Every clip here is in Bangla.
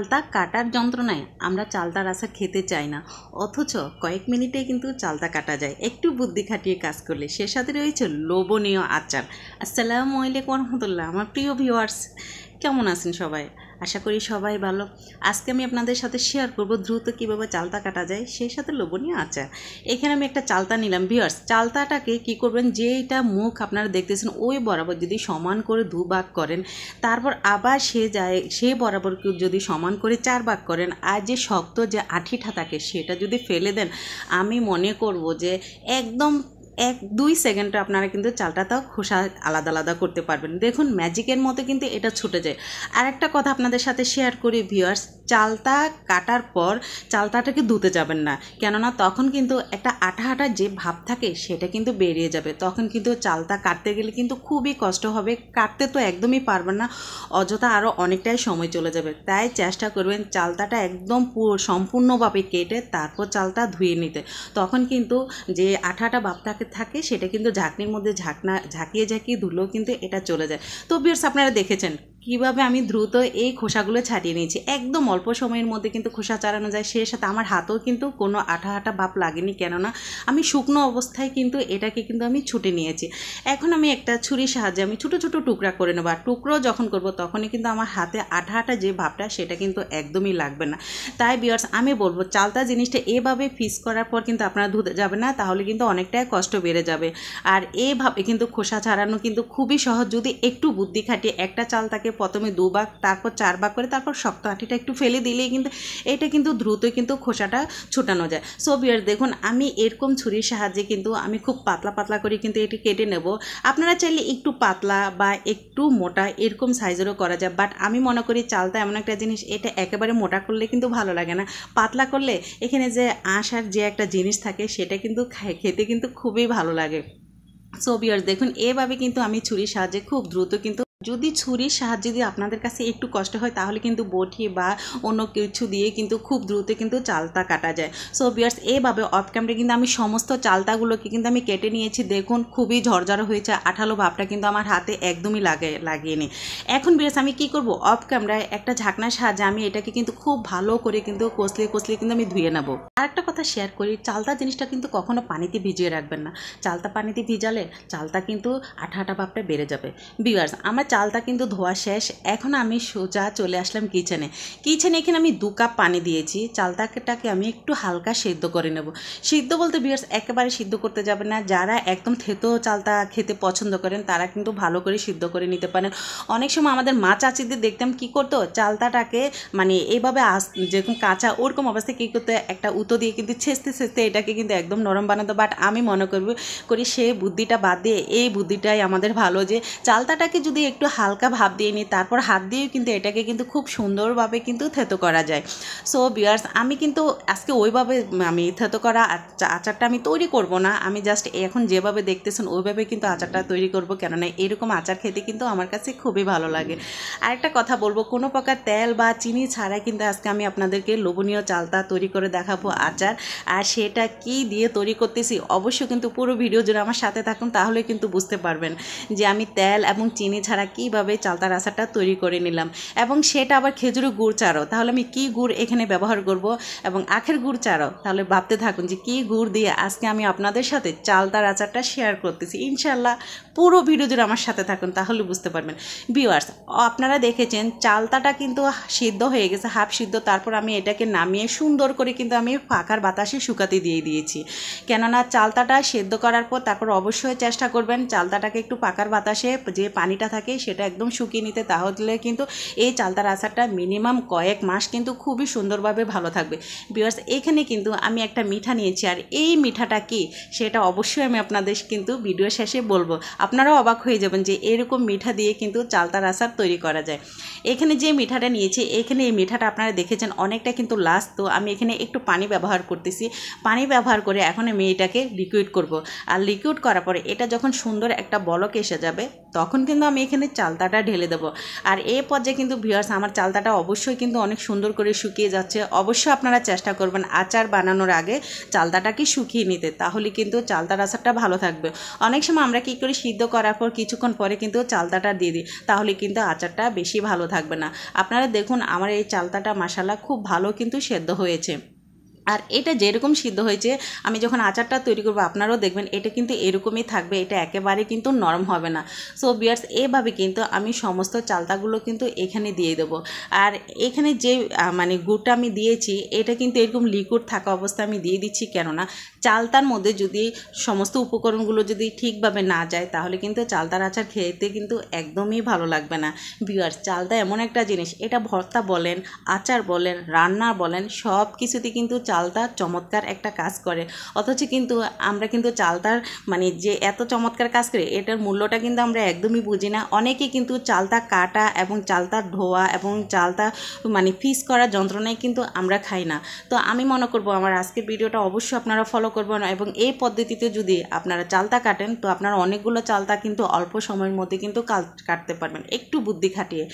চালতা কাটার যন্ত্রণায় আমরা চালতার আচার খেতে চাই না, অথচ কয়েক মিনিটে কিন্তু চালতা কাটা যায় একটু বুদ্ধি খাটিয়ে কাজ করলে। সে সাথে রয়েছে লোভনীয় আচার। আসসালামু আলাইকুম রহমতুল্লাহ। আমার প্রিয় ভিউয়ার্স, কেমন আছেন সবাই? আশা করি সবাই ভালো। আজকে আমি আপনাদের সাথে শেয়ার করব দ্রুত কীভাবে চালতা কাটা যায়, সেই সাথে লোভনীয় আচার। এখানে আমি একটা চালতা নিলাম। ভিউয়ার্স, চালতাটাকে কী করবেন, যেটা মুখ আপনারা দেখতেছেন ওই বরাবর যদি সমান করে দুভাগ করেন, তারপর আবার সে বরাবর যদি সমান করে 4 ভাগ করেন, আর যে শক্ত যে আঠিটা থাকে সেটা যদি ফেলে দেন, আমি মনে করব যে একদম 1-2 সেকেন্ডে আপনারা কিন্তু চালটাটাও খোসা আলাদা আলাদা করতে পারবেন। দেখুন, ম্যাজিকের মতো কিন্তু এটা ছুটে যায়। আর একটা কথা আপনাদের সাথে শেয়ার করি ভিউয়ার্স, চালতা কাটার পর চালতাটাকে ধুতে যাবেন না, কেননা তখন কিন্তু একটা আঠা আঠা যে ভাব থাকে সেটা কিন্তু বেরিয়ে যাবে। তখন কিন্তু চালতা কাটতে গেলে কিন্তু খুবই কষ্ট হবে, কাটতে তো একদমই পারবেন না, অযথা আরও অনেকটাই সময় চলে যাবে। তাই চেষ্টা করবেন চালতাটা একদম সম্পূর্ণভাবে কেটে তারপর চালতা ধুয়ে নিতে। তখন কিন্তু যে আঠা আঠা ভাব থাকে সেটা কিন্তু ঝাঁকনির মধ্যে ঝাঁকিয়ে ধুলেও কিন্তু এটা চলে যায়। তো ভিউয়ার্স, আপনারা দেখেছেন কিভাবে আমি দ্রুত এই খোসাগুলো ছাড়িয়ে নিয়েছি। একদম অল্প সময়ের মধ্যে কিন্তু খোসা ছাড়ানো যায়। সেই সাথে আমার হাতেও কিন্তু কোনো আঠা আঠা ভাব লাগেনি, কেননা আমি শুকনো অবস্থায় কিন্তু এটাকে কিন্তু আমি ছুটে নিয়েছি। এখন আমি একটা ছুরির সাহায্যে আমি ছোটো ছোটো টুকরা করে নেবো। আর টুকরো যখন করব তখনই কিন্তু আমার হাতে আঠা আঠা যে ভাবটা সেটা কিন্তু একদমই লাগবে না। তাই ভিউয়ার্স, আমি বলবো চালতা জিনিসটা এভাবে পিস করার পর কিন্তু আপনারা ধুতে যাবেন না, তাহলে কিন্তু অনেকটাই কষ্ট বেড়ে যাবে। আর এইভাবে কিন্তু খোসা ছাড়ানো কিন্তু খুবই সহজ, যদি একটু বুদ্ধি খাটিয়ে একটা চালতাকে প্রথমে 2 ভাগ তারপর 4 ভাগ করে তারপর শক্ত আঠিটা একটু ফেলে দিলেই কিন্তু এটা কিন্তু দ্রুতই কিন্তু খোসাটা ছুটানো যায়। সো ভিউয়ার্স, দেখুন আমি এরকম ছুরির সাহায্যে কিন্তু আমি খুব পাতলা পাতলা করে কিন্তু এটি কেটে নেব। আপনারা চাইলে একটু পাতলা বা একটু মোটা এরকম সাইজেরও করা যায়, বাট আমি মনে করি চালতা এমন একটা জিনিস, এটা একেবারে মোটা করলে কিন্তু ভালো লাগে না, পাতলা করলে এখানে যে আঁশার যে একটা জিনিস থাকে সেটা কিন্তু খেতে কিন্তু খুবই ভালো লাগে। সো ভিউয়ার্স, দেখুন এভাবে কিন্তু আমি ছুরির সাহায্যে খুব দ্রুত কিন্তু, যদি ছুরির সাহায্যে যদি আপনাদের কাছে একটু কষ্ট হয় তাহলে কিন্তু বটি বা অন্য কিছু দিয়ে কিন্তু খুব দ্রুত কিন্তু চালতা কাটা যায়। সো ভিউয়ার্স, এইভাবে অফ ক্যামেরায় কিন্তু আমি সমস্ত চালতাগুলোকে কিন্তু আমি কেটে নিয়েছি। দেখুন খুবই ঝরঝরা হয়েছে, আঠালো ভাবটা কিন্তু আমার হাতে একদমই লাগিয়ে নি। এখন ভিউয়ার্স আমি কি করব, অফ ক্যামেরায় একটা ঝাঁকনার সাহায্যে আমি এটাকে কিন্তু খুব ভালো করে কিন্তু কষলে কিন্তু আমি ধুয়ে নেব। আরেকটা কথা শেয়ার করি, চালতা জিনিসটা কিন্তু কখনো পানিতে ভিজিয়ে রাখবেন না। চালতা পানিতে ভিজালে চালতা কিন্তু আঠা আঠা ভাবটা বেড়ে যাবে। ভিউয়ার্স, আমার চালতা কিন্তু ধোয়া শেষ। এখন আমি সোজা চলে আসলাম কিচেনে। এখানে আমি 2 কাপ পানি দিয়েছি। চালতাটাকে আমি একটু হালকা সিদ্ধ করে নেব। সিদ্ধ বলতে ভিউয়ার্স একেবারে সিদ্ধ করতে যাবেন না, যারা একদম থেতো চালতা খেতে পছন্দ করেন তারা কিন্তু ভালো করে সিদ্ধ করে নিতে পারেন। অনেক সময় আমাদের মা চাচিদের দেখতাম কি করতো, চালতাটাকে মানে এইভাবে যেরকম কাঁচা ওরকম অবস্থায় কী করতে, একটা উতো দিয়ে কিন্তু ছেঁচতে এটাকে কিন্তু একদম নরম বানাতো। বাট আমি মনে করি সেই বুদ্ধিটা বাদ দিয়ে এই বুদ্ধিটাই আমাদের ভালো, যে চালতাটাকে যদি একটু হালকা ভাব দিয়ে নিই তারপর হাত দিয়েও কিন্তু এটাকে কিন্তু খুব সুন্দরভাবে কিন্তু থেতো করা যায়। সো ভিউয়ার্স, আমি কিন্তু আজকে ওইভাবে আমি থেতো করা আচারটা আমি তৈরি করব না, আমি জাস্ট এখন যেভাবে দেখতেছেন ওইভাবে কিন্তু আচারটা তৈরি করব, কেননা এরকম আচার খেতে কিন্তু আমার কাছে খুবই ভালো লাগে। আরেকটা কথা বলবো, কোনো প্রকার তেল বা চিনি ছাড়াই কিন্তু আজকে আমি আপনাদেরকে লোভনীয় চালতা তৈরি করে দেখাবো আচার। আর সেটা কি দিয়ে তৈরি করতেছি অবশ্যই কিন্তু পুরো ভিডিও জুড়ে আমার সাথে থাকুন, তাহলে কিন্তু বুঝতে পারবেন যে আমি তেল এবং চিনি ছাড়া কীভাবে চালতার আচারটা তৈরি করে নিলাম। এবং সেটা আবার খেজুরের গুড় চারও, তাহলে আমি কি গুড় এখানে ব্যবহার করব, এবং আখের গুড় চারও, তাহলে ভাবতে থাকুন যে কি গুড় দিয়ে আজকে আমি আপনাদের সাথে চালতার আচারটা শেয়ার করতেছি। ইনশাল্লাহ পুরো ভিডিও জুড়ে আমার সাথে থাকুন, তাহলে বুঝতে পারবেন। ভিউয়ার্স, আপনারা দেখেছেন চালতাটা কিন্তু সিদ্ধ হয়ে গেছে, হাফ সিদ্ধ। তারপর আমি এটাকে নামিয়ে সুন্দর করে কিন্তু আমি ফাঁকার বাতাসে শুকাতে দিয়েছি, কেননা চালতাটা সিদ্ধ করার পর তারপর অবশ্যই চেষ্টা করবেন চালতাটাকে একটু পাকার বাতাসে যে পানিটা থাকে সেটা একদম শুকিয়ে নিতে, তাহলে কিন্তু এই চালতার আচারটা মিনিমাম কয়েক মাস কিন্তু খুবই সুন্দরভাবে ভালো থাকবে। ভিউয়ার্স, এখানে কিন্তু আমি একটা মিঠা নিয়েছি, আর এই মিঠাটা কি সেটা অবশ্যই আমি আপনাদের কিন্তু ভিডিও শেষে বলবো। আপনারাও অবাক হয়ে যাবেন যে এরকম মিঠা দিয়ে কিন্তু চালতার আচার তৈরি করা যায়। এখানে যে মিঠাটা নিয়েছি, এখানে এই মিঠাটা আপনারা দেখেছেন অনেকটা কিন্তু লাস্ট, তো আমি এখানে একটু পানি ব্যবহার করতেছি। পানি ব্যবহার করে এখন আমি এটাকে লিকুইড করব। আর লিকুইড করার পরে এটা যখন সুন্দর একটা বলক এসে যাবে তখন কিন্তু আমি এখানে চালতাটা ঢেলে দেবো। আর এই পর্যায়ে কিন্তু ভিউয়ার্স আমার চালতাটা অবশ্যই কিন্তু অনেক সুন্দর করে শুকিয়ে যাচ্ছে। অবশ্যই আপনারা চেষ্টা করবেন আচার বানানোর আগে চালতাটাকে শুকিয়ে নিতে, তাহলে কিন্তু চালতার আচারটা ভালো থাকবে। অনেক সময় আমরা কী করি, সিদ্ধ করার পর কিছুক্ষণ পরে কিন্তু চালতাটা দিয়ে দিই, তাহলে কিন্তু আচারটা বেশি ভালো থাকবে না। আপনারা দেখুন আমার এই চালতাটা মাশাআল্লাহ খুব ভালো কিন্তু সেদ্ধ হয়েছে। আর এটা যেরকম সিদ্ধ হয়েছে আমি যখন আচারটা তৈরি করবো আপনারাও দেখবেন এটা কিন্তু এরকমই থাকবে, এটা একেবারে কিন্তু নরম হবে না। সো ভিউয়ার্স এভাবে কিন্তু আমি সমস্ত চালতাগুলো কিন্তু এখানে দিয়ে দেবো। আর এখানে যে মানে গুড়টা আমি দিয়েছি এটা কিন্তু এরকম লিকুইড থাকা অবস্থায় আমি দিয়ে দিচ্ছি, কেননা চালতার মধ্যে যদি সমস্ত উপকরণগুলো যদি ঠিকভাবে না যায় তাহলে কিন্তু চালতার আচার খেতে কিন্তু একদমই ভালো লাগবে না। ভিউয়ার্স চালতা এমন একটা জিনিস, এটা ভর্তা বলেন, আচার বলেন, রান্না বলেন, সব কিছুতে কিন্তু চালতা চমৎকার একটা কাজ করে। অথচ কিন্তু আমরা কিন্তু চালতার মানে যে এত চমৎকার কাজ করে এটার মূল্যটা কিন্তু আমরা একদমই বুঝি না। অনেকে কিন্তু চালতা কাটা এবং চালতা ধোয়া এবং চালতা মানে পিস করার যন্ত্রণায় কিন্তু আমরা খাই না। তো আমি মনে করব আমার আজকের ভিডিওটা অবশ্যই আপনারা ফলো করবেন এবং এই পদ্ধতিতে যদি আপনারা চালতা কাটেন তো আপনারা অনেকগুলো চালতা কিন্তু অল্প সময়ের মধ্যে কিন্তু কাটতে পারবেন একটু বুদ্ধি খাটিয়ে।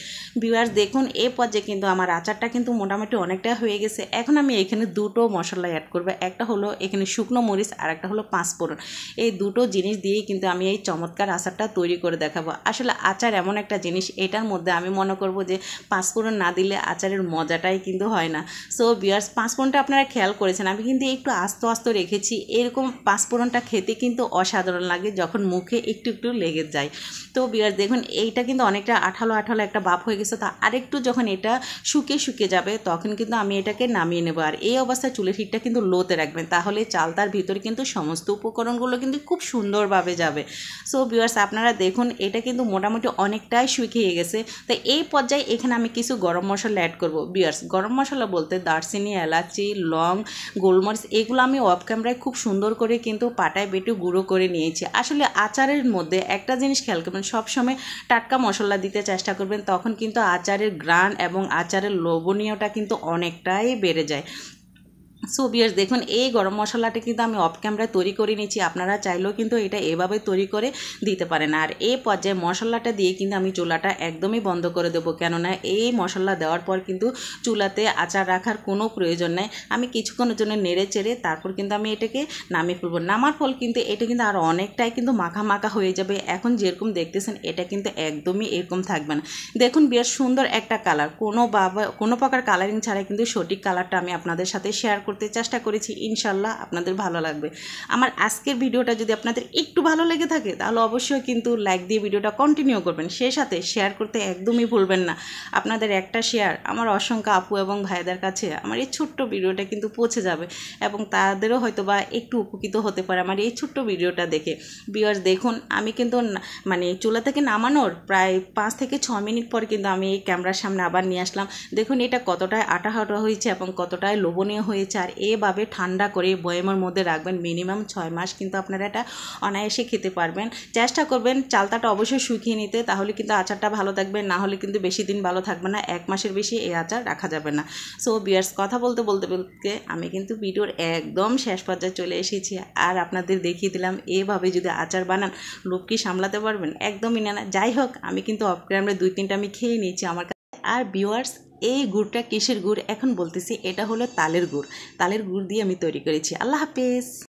ভিউয়ার্স দেখুন এই পর্যায়ে কিন্তু আমার আচারটা কিন্তু মোটামুটি অনেকটা হয়ে গেছে। এখন আমি এখানে দুটো মশলা অ্যাড করব, একটা হলো এখানে শুকনো মরিচ আর একটা হলো পাঁচফোড়ন। এই দুটো জিনিস দিয়েই কিন্তু আমি এই চমৎকার আচারটা তৈরি করে দেখাবো। আসলে আচার এমন একটা জিনিস এটার মধ্যে আমি মনে করব যে পাঁচফোড়ন না দিলে আচারের মজাটাই কিন্তু হয় না। সো ভিউয়ার্স পাঁচফোড়নটা আপনারা খেয়াল করেছেন আমি কিন্তু একটু আস্তে আস্তে রেখেছি, এরকম পাঁচফোড়নটা খেতে কিন্তু অসাধারণ লাগে যখন মুখে একটু একটু লেগে যায়। তো ভিউয়ার্স দেখুন এইটা কিন্তু অনেকটা আঠালো আঠালো একটা ভাব হয়ে গেছে, তা আরেকটু যখন এটা শুকিয়ে যাবে তখন কিন্তু আমি এটাকে নামিয়ে নেব। আর এই অবস্থায় চুলের হিটটা কিন্তু লোতে রাখবেন, তাহলে চালতার ভিতরে কিন্তু সমস্ত উপকরণগুলো কিন্তু খুব সুন্দরভাবে যাবে। সো ভিউয়ার্স আপনারা দেখুন এটা কিন্তু মোটামুটি অনেকটাই শুকিয়ে গেছে। তো এই পর্যায়ে এখানে আমি কিছু গরম মশলা অ্যাড করব। ভিউয়ার্স গরম মশলা বলতে দারচিনি, এলাচি, লং, গোলমরিচ এগুলো আমি অফ ক্যামেরায় খুব সুন্দর করে কিন্তু পাটায় বেটে গুঁড়ো করে নিয়েছি। আসলে আচারের মধ্যে একটা জিনিস খেয়াল করবেন, সবসময় টাটকা মশলা দিতে চেষ্টা করবেন, তখন কিন্তু আচারের গ্রান এবং আচারের লোভনীয়তা কিন্তু অনেকটাই বেড়ে যায়। সো ভিউয়ার্স দেখুন এই গরম মশলাটা কিন্তু আমি অফ ক্যামেরায় তৈরি করে নিচ্ছি, আপনারা চাইলেও কিন্তু এটা এভাবে তৈরি করে দিতে পারেন। আর এই পর্যায়ে মশলাটা দিয়ে কিন্তু আমি চুলাটা একদমই বন্ধ করে দেবো, কেননা এই মশলা দেওয়ার পর কিন্তু চুলাতে আচার রাখার কোনো প্রয়োজন নেই। আমি কিছুক্ষণের জন্য নেড়ে চেড়ে তারপর কিন্তু আমি এটাকে নামিয়ে ফেলবো। নামার ফল কিন্তু এটা কিন্তু আর অনেকটাই কিন্তু মাখা মাখা হয়ে যাবে। এখন যেরকম দেখতেছেন এটা কিন্তু একদমই এরকম থাকবে না। দেখুন বেশ সুন্দর একটা কালার, কোনো প্রকার কালারিং ছাড়াই কিন্তু সঠিক কালারটা আমি আপনাদের সাথে শেয়ার করতে চেষ্টা করেছি। ইনশাল্লাহ আপনাদের ভালো লাগবে। আমার আজকের ভিডিওটা যদি আপনাদের একটু ভালো লেগে থাকে তাহলে অবশ্যই কিন্তু লাইক দিয়ে ভিডিওটা কন্টিনিউ করবেন, সেই সাথে শেয়ার করতে একদমই ভুলবেন না। আপনাদের একটা শেয়ার আমার অসংখ্য আপু এবং ভাইদের কাছে আমার এই ছোট্ট ভিডিওটা কিন্তু পৌঁছে যাবে এবং তাদেরও হয়তো বা একটু উপকৃত হতে পারে আমার এই ছোট্ট ভিডিওটা দেখে। ভিউয়ার্স দেখুন আমি কিন্তু মানে চুলা থেকে নামানোর প্রায় 5 থেকে 6 মিনিট পর কিন্তু আমি এই ক্যামেরার সামনে আবার নিয়ে আসলাম। দেখুন এটা কতটাই আটা হয়েছে এবং কতটাই লোভনীয় হয়েছে। আর এভাবে ঠান্ডা করে বয়ামের মধ্যে রাখবেন, মিনিমাম 6 মাস কিন্তু আপনারা এটা অনায়াসে খেতে পারবেন। চেষ্টা করবেন চালতাটা অবশ্যই শুকিয়ে নিতে, তাহলে কিন্তু আচারটা ভালো থাকবে, না হলে কিন্তু বেশি দিন ভালো থাকবে না, 1 মাসের বেশি এই আচার রাখা যাবে না। সো ভিউয়ার্স কথা বলতে আমি কিন্তু ভিডিওর একদম শেষ পর্যায়ে চলে এসেছি আর আপনাদের দেখিয়ে দিলাম এভাবে যদি আচার বানান লোভ কি সামলাতে পারবেন, একদমই না। যাই হোক আমি কিন্তু অফ ক্যামেরায় 2-3টা আমি খেয়ে নিয়েছি আমার কাছে। আর ভিউয়ার্স এই গুড়টা কিসের গুড় এখন বলতেছি, এটা হলো তালের গুড় দিয়ে আমি তৈরি করেছি। আল্লাহ হাফেজ।